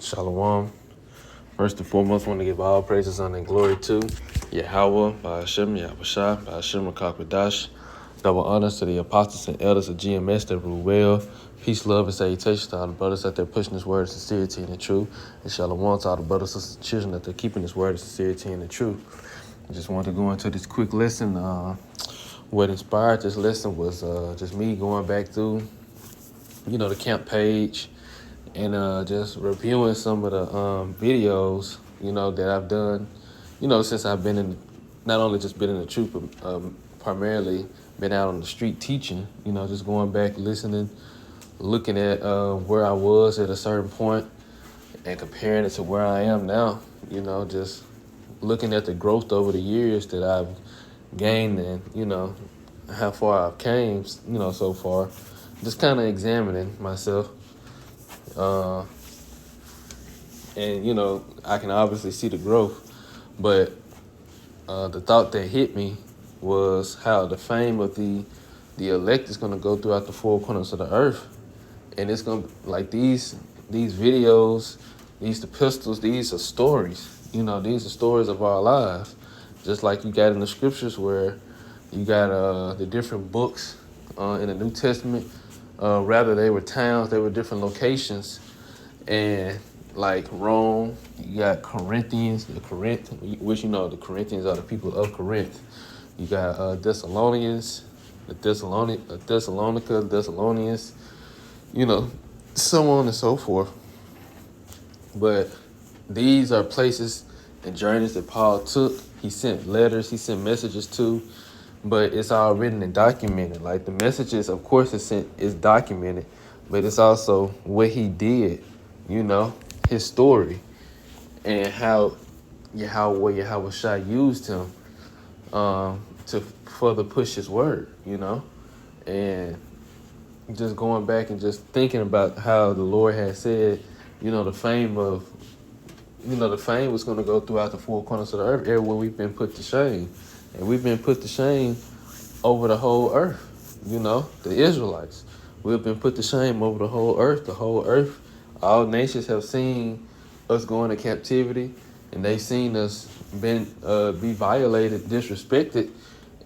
Shalom. First and foremost, I want to give all praises, honor, and glory to Yahweh, Ba'ashem, Yahushua, Ba'ashem, Rakakwadash. Double honors to the apostles and elders of GMS that rule well. Peace, love, and salutations to all the brothers out there pushing this word of sincerity and the truth. And shalom to all the brothers and children that they're keeping this word of sincerity and the truth. I just wanted to go into this quick lesson. What inspired this lesson was just me going back through, the camp page, and just reviewing some of the videos, that I've done, since I've been not only just been in the truth, but primarily been out on the street teaching, just going back, listening, looking at where I was at a certain point and comparing it to where I am now, just looking at the growth over the years that I've gained and, how far I've came, so far, just kind of examining myself. And I can obviously see the growth, but the thought that hit me was how the fame of the elect is going to go throughout the four corners of the earth, and it's going to, like, these videos, these epistles, these are stories. These are stories of our lives, just like you got in the scriptures where you got the different books in the New Testament. Rather, they were towns, they were different locations. And like Rome, you got Corinthians, which the Corinthians are the people of Corinth. You got Thessalonians, Thessalonica, Thessalonians, so on and so forth. But these are places and journeys that Paul took. He sent letters, he sent messages to, but it's all written and documented. Like, the messages, of course, is documented, but it's also what he did, his story, and how Yahweh used him to further push his word, and just going back and just thinking about how the Lord had said, the fame was going to go throughout the four corners of the earth, everywhere we've been put to shame. And we've been put to shame over the whole earth, the Israelites. We've been put to shame over the whole earth. All nations have seen us go into captivity, and they've seen us be violated, disrespected,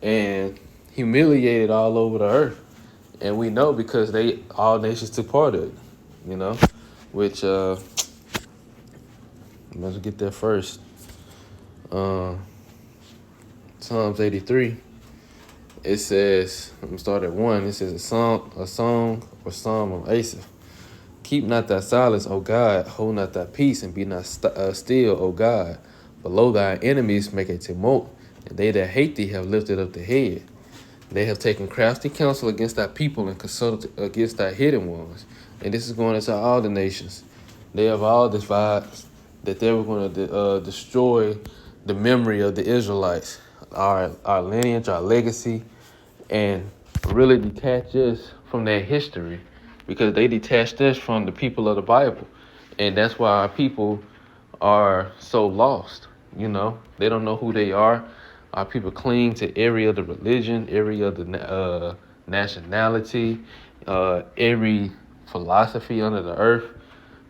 and humiliated all over the earth. And we know because all nations took part of it, which, let's get there first. Psalms 83. It says, I'm going to start at 1. It says, a song or psalm of Asaph. Keep not thy silence, O God, hold not thy peace, and be not still, O God. Below thy enemies make a tumult, and they that hate thee have lifted up the head. They have taken crafty counsel against thy people and consulted against thy hidden ones. And this is going into all the nations. They have all devised that they were going to destroy the memory of the Israelites, our lineage, our legacy, and really detach us from their history, because they detached us from the people of the Bible. And that's why our people are so lost. They don't know who they are. Our people cling to every other religion, every other nationality, every philosophy under the earth,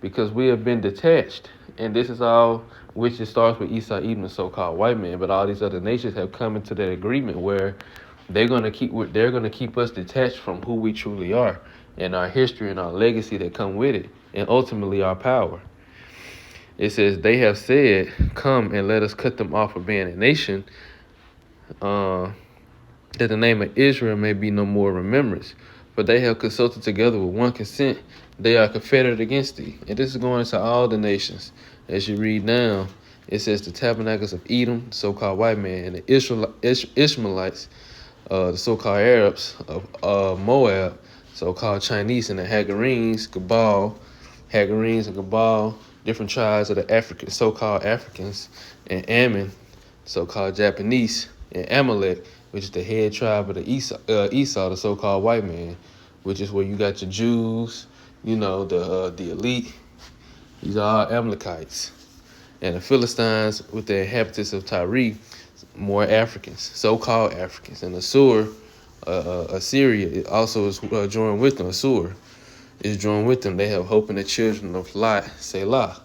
because we have been detached. And this is all, which it starts with Esau, Edom, the so-called white man, but all these other nations have come into that agreement where they're gonna keep us detached from who we truly are, and our history and our legacy that come with it, and ultimately our power. It says, they have said, come and let us cut them off of being a nation, that the name of Israel may be no more remembrance. For they have consulted together with one consent, they are confederate against thee. And this is going into all the nations. As you read down, it says the tabernacles of Edom, the so-called white man, and the Ishmaelites, the so-called Arabs of Moab, so-called Chinese, and the Hagarenes, Hagarenes and Gabal, different tribes of the so-called Africans, and Ammon, so-called Japanese, and Amalek, which is the head tribe of the Esau, the so-called white man, which is where you got your Jews, the elite. These are all Amalekites. And the Philistines, with the inhabitants of Tyre, more Africans, so-called Africans. And Assyria also is joined with them. Assur is joined with them. They have hope in the children of Lot, Selah.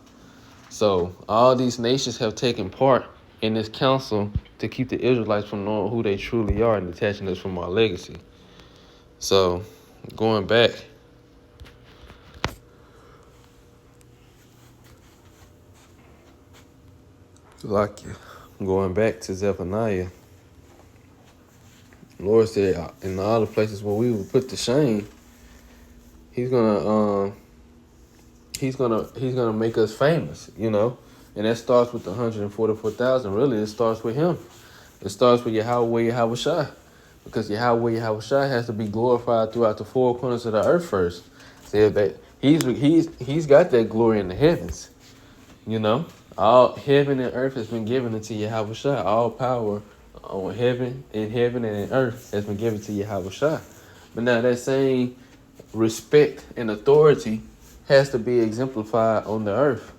So all these nations have taken part in this council to keep the Israelites from knowing who they truly are and detaching us from our legacy. So going back, like going back to Zephaniah, the Lord said in all the places where we would put to shame, He's gonna make us famous, and that starts with the 144,000. Really, it starts with Him. It starts with Yahweh Yahushua, because Yahweh Yahushua has to be glorified throughout the four corners of the earth first. Said that he's got that glory in the heavens. All heaven and earth has been given unto Yahushua. All power on heaven and in earth has been given to Yahushua. But now that same respect and authority has to be exemplified on the earth.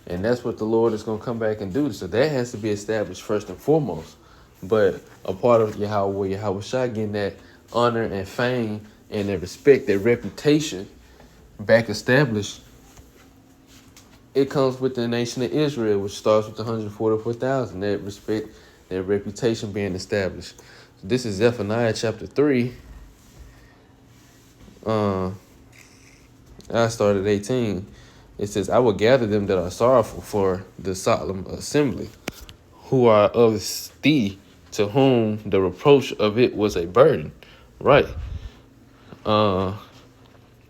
And that's what the Lord is going to come back and do. So that has to be established first and foremost. But a part of Yahweh Yahushua getting that honor and fame and that respect, that reputation back established, it comes with the nation of Israel, which starts with the 144,000. That respect, that reputation being established. So this is Zephaniah chapter 3. I started 18. It says, I will gather them that are sorrowful for the solemn assembly, who are of thee, to whom the reproach of it was a burden. Right. I'm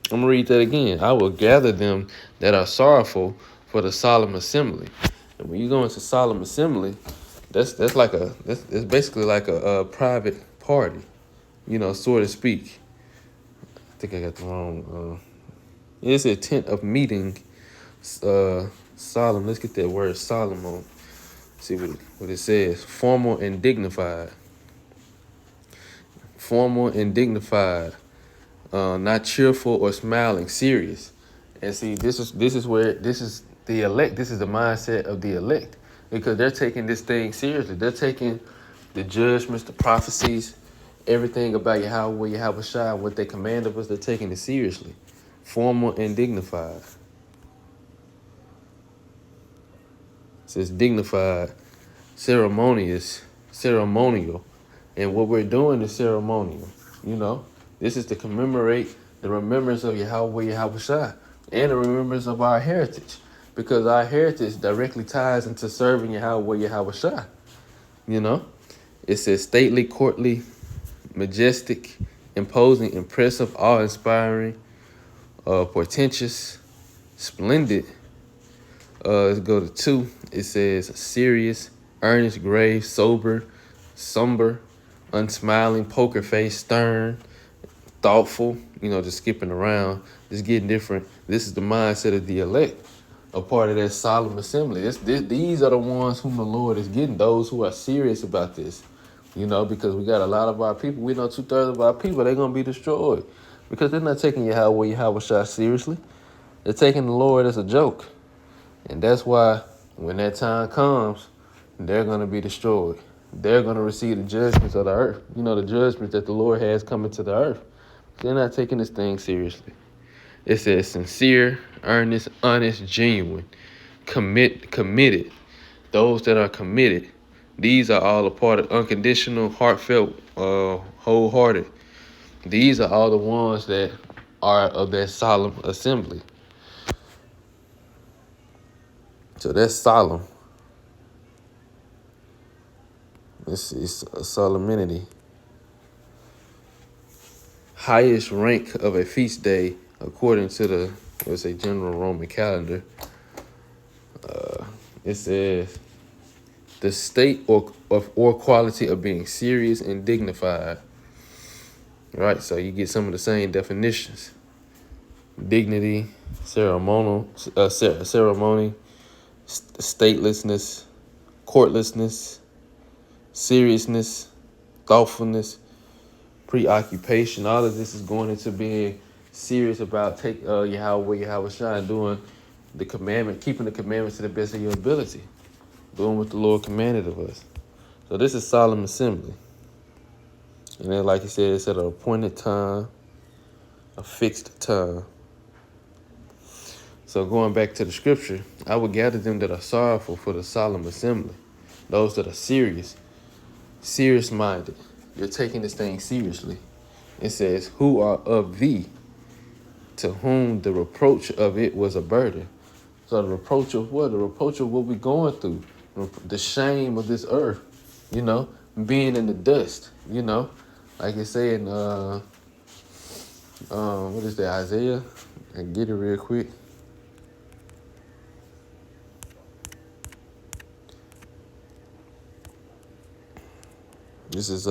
going to read that again. I will gather them that are sorrowful for the solemn assembly. And when you go into solemn assembly, that's basically like a private party, so to speak. I think I got the wrong. It's a tent of meeting. Solemn. Let's get that word solemn on. See what it says. Formal and dignified. Formal and dignified. Not cheerful or smiling. Serious. And see, this is the elect. This is the mindset of the elect, because they're taking this thing seriously. They're taking the judgments, the prophecies, everything about Yahweh, Yahushua, what they command of us. They're taking it seriously. Formal and dignified. It says dignified, ceremonious, ceremonial. And what we're doing is ceremonial. This is to commemorate the remembrance of Yahweh Yahushua and the remembrance of our heritage, because our heritage directly ties into serving Yahweh Yahushua. It says stately, courtly, majestic, imposing, impressive, awe-inspiring, portentous, splendid. Let's go to 2. It says serious, earnest, grave, sober, somber, unsmiling, poker face, stern, thoughtful, just skipping around, just getting different. This is the mindset of the elect, a part of that solemn assembly. These are the ones whom the Lord is getting, those who are serious about this, because we got a lot of our people. We know 2/3 of our people, they're going to be destroyed because they're not taking Yahweh Yahushua seriously. They're taking the Lord as a joke. And that's why when that time comes, they're going to be destroyed. They're going to receive the judgments of the earth. The judgments that the Lord has coming to the earth. They're not taking this thing seriously. It says sincere, earnest, honest, genuine, committed. Those that are committed. These are all a part of unconditional, heartfelt, wholehearted. These are all the ones that are of that solemn assembly. So that's solemn. It's a solemnity. Highest rank of a feast day according to the, let's say, general Roman calendar. It says the state or quality of being serious and dignified. Right, so you get some of the same definitions. Dignity, ceremony, statelessness, courtlessness, seriousness, thoughtfulness, preoccupation. All of this is going into being serious about Yahweh Yahushua and doing the commandment, keeping the commandments to the best of your ability, doing what the Lord commanded of us. So this is solemn assembly. And then, like he said, it's at an appointed time, a fixed time. So going back to the scripture, I will gather them that are sorrowful for the solemn assembly, those that are serious minded. You're taking this thing seriously. It says, who are of thee, to whom the reproach of it was a burden. So the reproach of what? The reproach of what we're going through, the shame of this earth, being in the dust, like it say in what is that, Isaiah? I can get it real quick. This is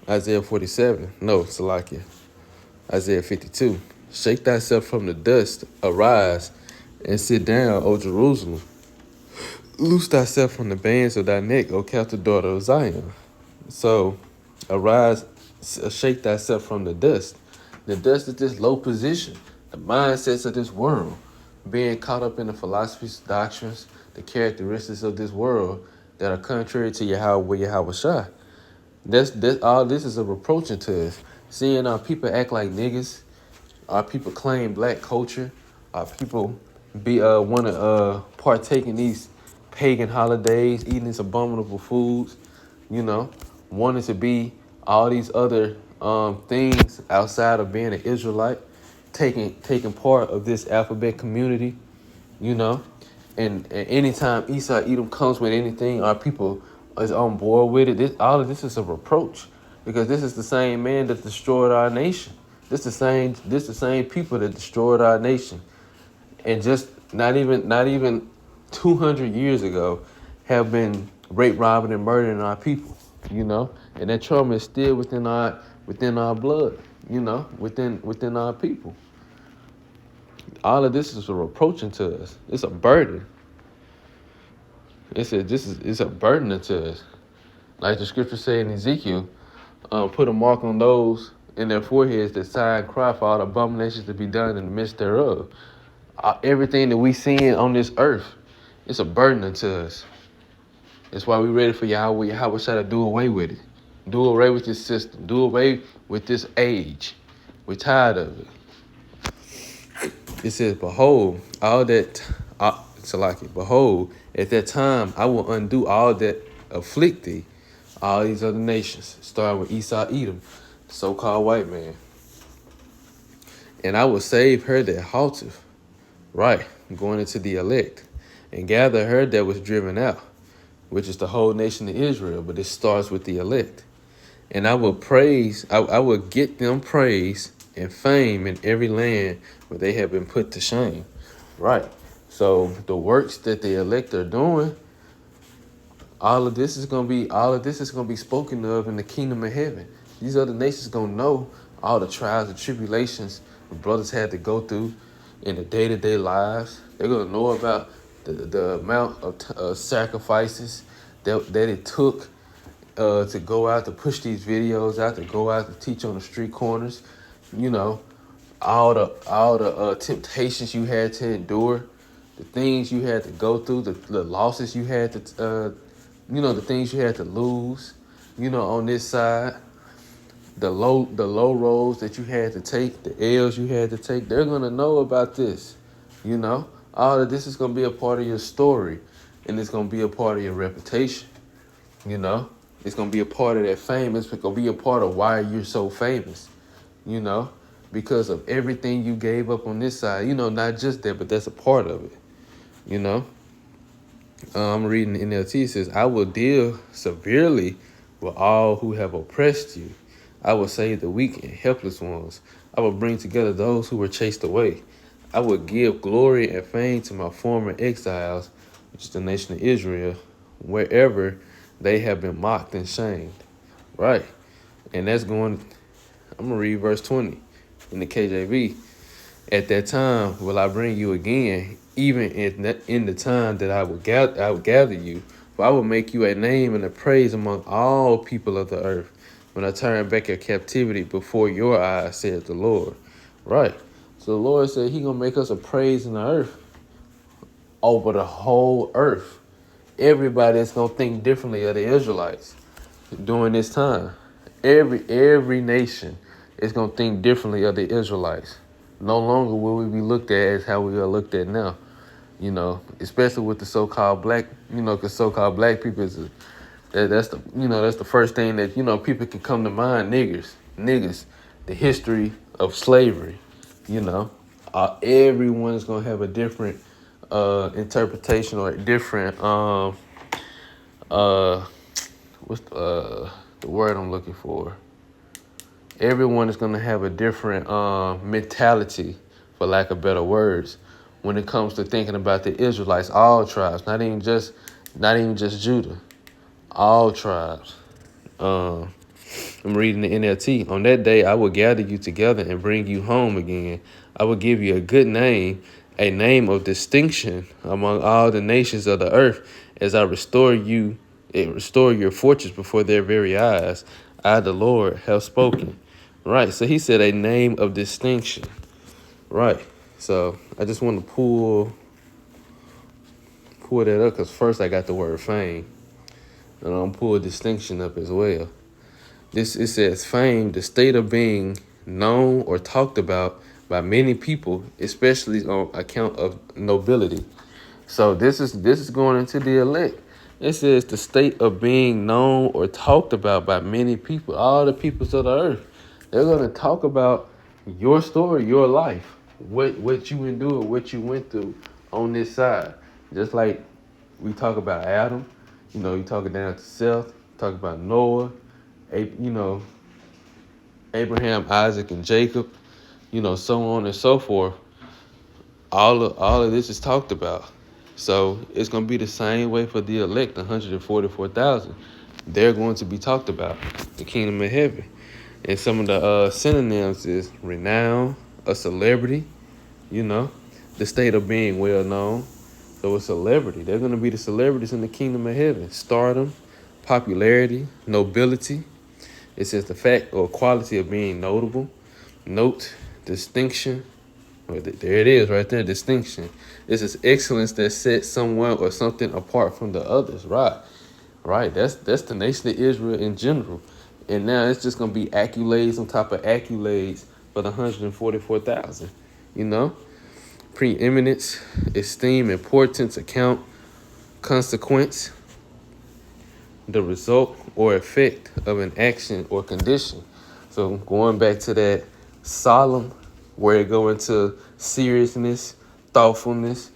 Isaiah 47. No, Salakia. Isaiah 52. Shake thyself from the dust, arise, and sit down, O Jerusalem. Loose thyself from the bands of thy neck, O captive daughter of Zion. So, arise, shake thyself from the dust. The dust is this low position, the mindsets of this world, being caught up in the philosophies, doctrines, the characteristics of this world that are contrary to Yahweh Shai. That's all this is a reproaching to us. Seeing our people act like niggas, our people claim black culture, our people want to partake in these pagan holidays, eating these abominable foods, wanting to be all these other things outside of being an Israelite, taking part of this alphabet community, and anytime Esau Edom comes with anything, our people is on board with it. All of this is a reproach, because this is the same man that destroyed our nation. This the same people that destroyed our nation, and just not even 200 years ago have been rape, robbing, and murdering our people. And that trauma is still within our blood. Within our people. All of this is a reproaching to us. It's a burden. It's a burden to us. Like the scripture say in Ezekiel, put a mark on those in their foreheads that sigh and cry for all the abominations to be done in the midst thereof. Everything that we seeing on this earth, it's a burden to us. That's why we ready for Yahweh Shai to do away with it. Do away with this system. Do away with this age. We're tired of it. It says, behold, all that, behold, at that time I will undo all that afflict thee, all these other nations, starting with Esau Edom, the so-called white man. And I will save her that halteth, right, going into the elect, and gather her that was driven out, which is the whole nation of Israel, but it starts with the elect. And I will praise, I will get them praise and fame in every land where they have been put to shame. Right. So the works that the elect are doing, all of this is gonna be spoken of in the kingdom of heaven. These other nations gonna know all the trials and tribulations the brothers had to go through in the day-to-day lives. They're gonna know about the amount of sacrifices that it took to go out to push these videos out, to go out to teach on the street corners, all the temptations you had to endure, the things you had to go through, the losses you had to, the things you had to lose, on this side, the low roads that you had to take, the L's you had to take. They're gonna know about this, All of this is gonna be a part of your story, and it's gonna be a part of your reputation, It's going to be a part of that fame. It's going to be a part of why you're so famous, because of everything you gave up on this side. Not just that, but that's a part of it, I'm reading the NLT. It says, I will deal severely with all who have oppressed you. I will save the weak and helpless ones. I will bring together those who were chased away. I will give glory and fame to my former exiles, which is the nation of Israel, wherever they have been mocked and shamed. Right. And I'm going to read verse 20 in the KJV. At that time will I bring you again, even in the time that I will gather you. For I will make you a name and a praise among all people of the earth, when I turn back your captivity before your eyes, saith the Lord. Right. So the Lord said he going to make us a praise in the earth, over the whole earth. Everybody is going to think differently of the Israelites during this time. Every nation is going to think differently of the Israelites No longer will we be looked at as how we are looked at now. You know, especially with the so-called black, because so-called black people that's the that's the first thing that people can come to mind. Niggas, the history of slavery. You know, everyone's gonna have a different interpretation or a different what's the word I'm looking for? Everyone is gonna have a different mentality, for lack of better words, when it comes to thinking about the Israelites, all tribes, not even just Judah, all tribes. I'm reading the NLT. On that day, I will gather you together and bring you home again. I will give you a good name, a name of distinction among all the nations of the earth, as I restore your fortress before their very eyes. I, the Lord, have spoken. Right. So he said a name of distinction. Right. So I just want to pull that up because first I got the word fame, and I'm pull distinction up as well. It says fame, the state of being known or talked about by many people, especially on account of nobility. So this is going into the elect. It says the state of being known or talked about by many people, all the peoples of the earth. They're going to talk about your story, your life, what you endured, what you went through on this side. Just like we talk about Adam, you talk it down to Seth, talk about Noah, Abraham, Isaac, and Jacob, so on and so forth. All of this is talked about. So it's going to be the same way for the elect, 144,000. They're going to be talked about, the kingdom of heaven. And some of the synonyms is renown, a celebrity, the state of being well known. So a celebrity. They're going to be the celebrities in the kingdom of heaven. Stardom, popularity, nobility. It says the fact or quality of being notable. Note, distinction. There it is right there, distinction. It's this excellence that sets someone or something apart from the others. Right. That's the nation of Israel in general. And now it's just going to be accolades on top of accolades for the 144,000. Preeminence, esteem, importance, account, consequence, the result or effect of an action or condition. So going back to that solemn, where it go into seriousness, thoughtfulness,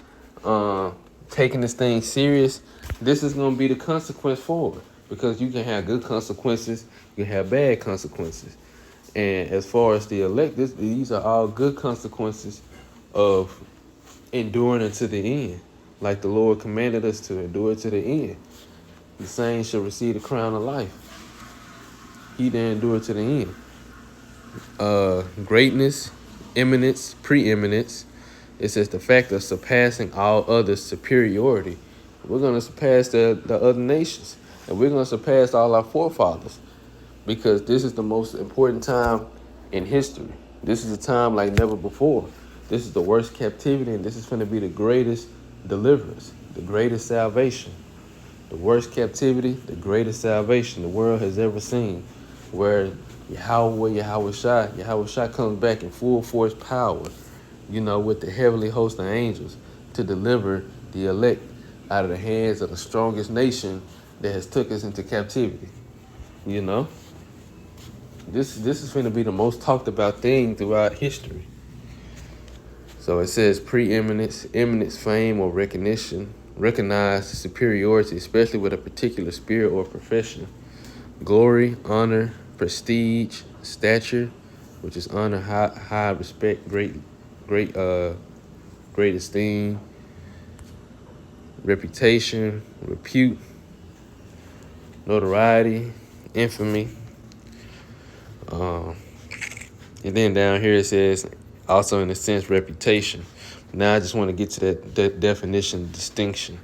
taking this thing serious, this is going to be the consequence for it. Because you can have good consequences, you can have bad consequences. And as far as the elect, these are all good consequences of enduring unto the end. Like the Lord commanded us to endure to the end. The saints shall receive the crown of life. He that endured to the end. Greatness, eminence, preeminence. It says the fact of surpassing all others, superiority. We're going to surpass the other nations. And we're going to surpass all our forefathers. Because this is the most important time in history. This is a time like never before. This is the worst captivity, and this is going to be the greatest deliverance, the greatest salvation. The worst captivity, the greatest salvation the world has ever seen, where Yahweh Shai comes back in full force power, with the heavenly host of angels to deliver the elect out of the hands of the strongest nation that has took us into captivity. This is going to be the most talked about thing throughout history. So it says preeminence, eminence, fame, or recognition. Recognize superiority, especially with a particular spirit or profession. Glory, honor, prestige, stature, which is honor, high respect, great esteem, reputation, repute, notoriety, infamy. And then down here it says, also in a sense, reputation. Now I just want to get to that definition, distinction.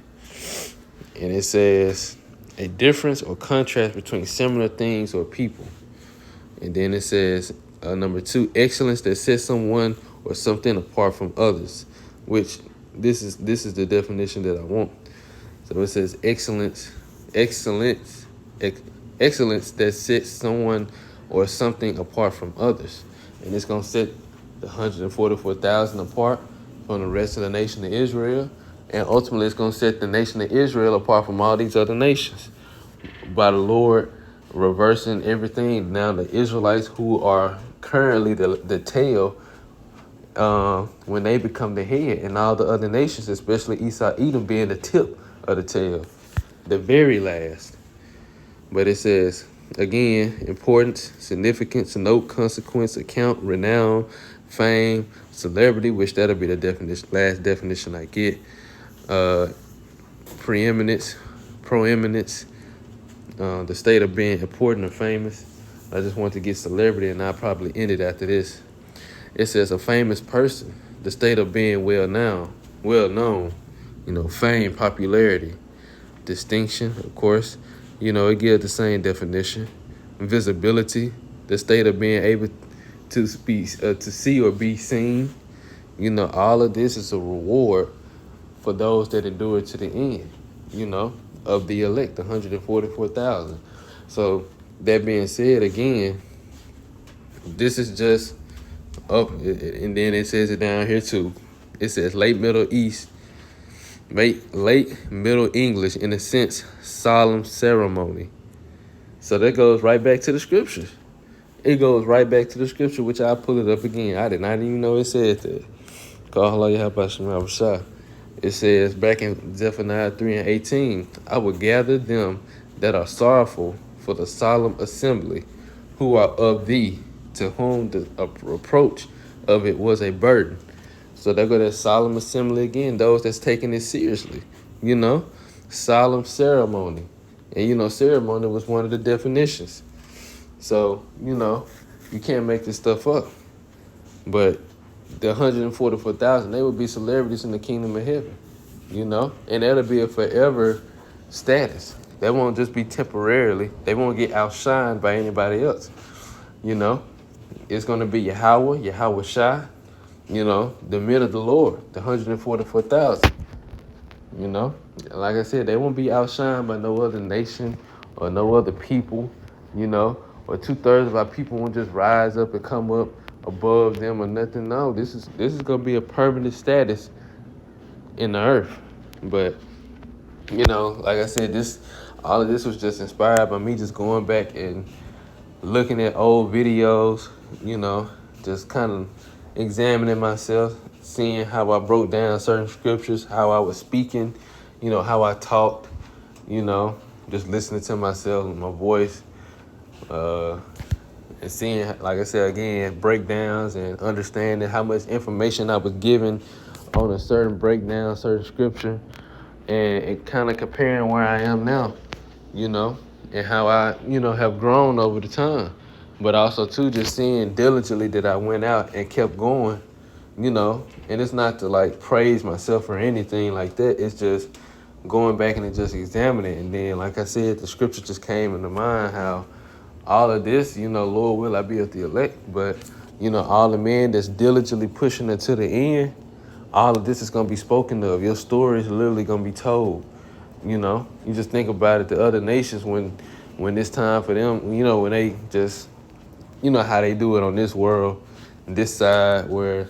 And it says a difference or contrast between similar things or people. And then it says number 2, excellence that sets someone or something apart from others, which this is the definition that I want. So it says excellence that sets someone or something apart from others. And it's going to set the 144,000 apart from the rest of the nation of Israel. And ultimately, it's going to set the nation of Israel apart from all these other nations by the Lord reversing everything. Now the Israelites, who are currently the tail, when they become the head, and all the other nations, especially Esau, Edom, being the tip of the tail, the very last. But it says, again, importance, significance, note, consequence, account, renown, fame, celebrity, which that'll be the definition, last definition I get. Preeminence, proeminence, the state of being important or famous. I just want to get celebrity, and I'll probably end it after this. It says a famous person, the state of being well known, fame, popularity, distinction, of course. It gives the same definition. Visibility, the state of being able to see or be seen. All of this is a reward for those that endure to the end, of the elect, 144,000. So that being said, again, this is just up, and then it says it down here too. It says late Middle English, in a sense, solemn ceremony. So that goes right back to the scriptures. It goes right back to the scripture, which I'll pull it up again. I did not even know it said that. It says back in Zephaniah 3:18, I will gather them that are sorrowful for the solemn assembly, who are of thee, to whom the reproach of it was a burden. So there go that solemn assembly again, those that's taking it seriously, solemn ceremony. And, ceremony was one of the definitions. So, you can't make this stuff up. But the 144,000, they would be celebrities in the kingdom of heaven, and that'll be a forever status. That won't just be temporarily. They won't get outshined by anybody else. It's going to be Yahweh Shai, the men of the Lord, the 144,000. Like I said, they won't be outshined by no other nation or no other people, or 2/3 of our people won't just rise up and come up above them or nothing. No, this is gonna be a permanent status in the earth. But like I said, all of this was just inspired by me just going back and looking at old videos, just kind of examining myself, seeing how I broke down certain scriptures, how I was speaking, how I talked, just listening to myself and my voice, and seeing, like I said again, breakdowns and understanding how much information I was given on a certain breakdown, certain scripture, and kind of comparing where I am now, and how I, have grown over the time. But also, too, just seeing diligently that I went out and kept going, and it's not to, like, praise myself or anything like that. It's just going back and just examining it. And then, like I said, the scripture just came into mind how all of this, Lord will I be at the elect, but, all the men that's diligently pushing it to the end, all of this is going to be spoken of. Your story is literally going to be told. You just think about it, the other nations, when it's time for them, when they just, how they do it on this world, this side, where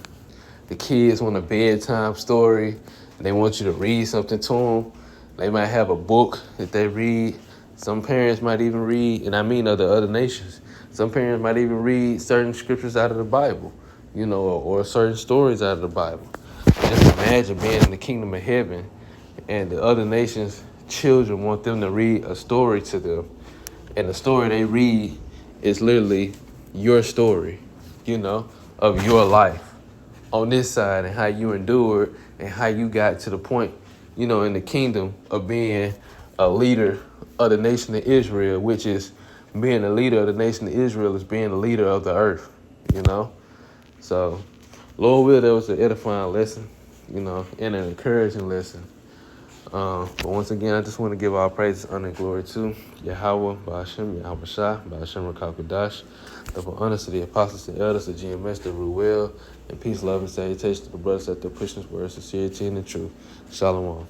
the kids want a bedtime story, and they want you to read something to them. They might have a book that they read. Some parents might even read, and I mean of the other nations, some parents might even read certain scriptures out of the Bible, or certain stories out of the Bible. Just imagine being in the kingdom of heaven and the other nations' children want them to read a story to them. And the story they read is literally your story, of your life on this side, and how you endured and how you got to the point, in the kingdom of being a leader of the nation of Israel, which is being a leader of the nation of Israel is being a leader of the earth, So, Lord will, that was an edifying lesson, and an encouraging lesson. But once again, I just want to give all praises, honor, and glory to Yahweh, Ba'ashem, Yahweh Shai, Ba'ashem Rakakadash, double honors to the apostles and elders of GMS, the Ruel, and peace, love, and salutation to the brothers that they're pushing for sincerity and the truth. Shalom.